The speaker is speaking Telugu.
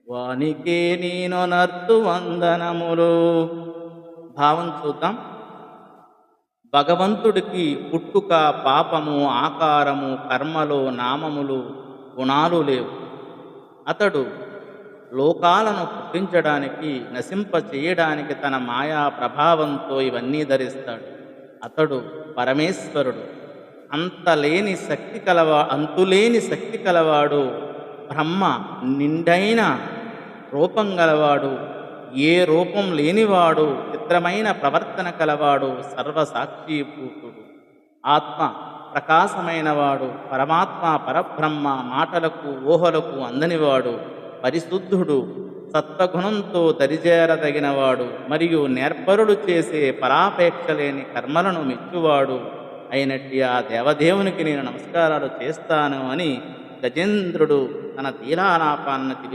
వానికే నేనొనర్తు వందనములు. భావం చూద్దాం. భగవంతుడికి పుట్టుక, పాపము, ఆకారము, కర్మలు, నామములు, గుణాలు లేవు. అతడు లోకాలను పుట్టించడానికి, నశింపచేయడానికి తన మాయా ప్రభావంతో ఇవన్నీ ధరిస్తాడు. అతడు పరమేశ్వరుడు. అంతులేని శక్తి కలవాడు. బ్రహ్మ నిండైన రూపం గలవాడు. ఏ రూపం లేనివాడు. చిత్రమైన ప్రవర్తన కలవాడు. సర్వసాక్షిభూతుడు. ఆత్మ ప్రకాశమైనవాడు. పరమాత్మ పరబ్రహ్మ. మాటలకు ఊహలకు అందనివాడు. పరిశుద్ధుడు. సత్వగుణంతో దరిజేరదగినవాడు. మరియు నేర్పరులు చేసే పరాపేక్ష లేని కర్మలను మెచ్చువాడు అయినట్టి ఆ దేవదేవునికి నేను నమస్కారాలు చేస్తాను అని గజేంద్రుడు తన లీలాలాపాలను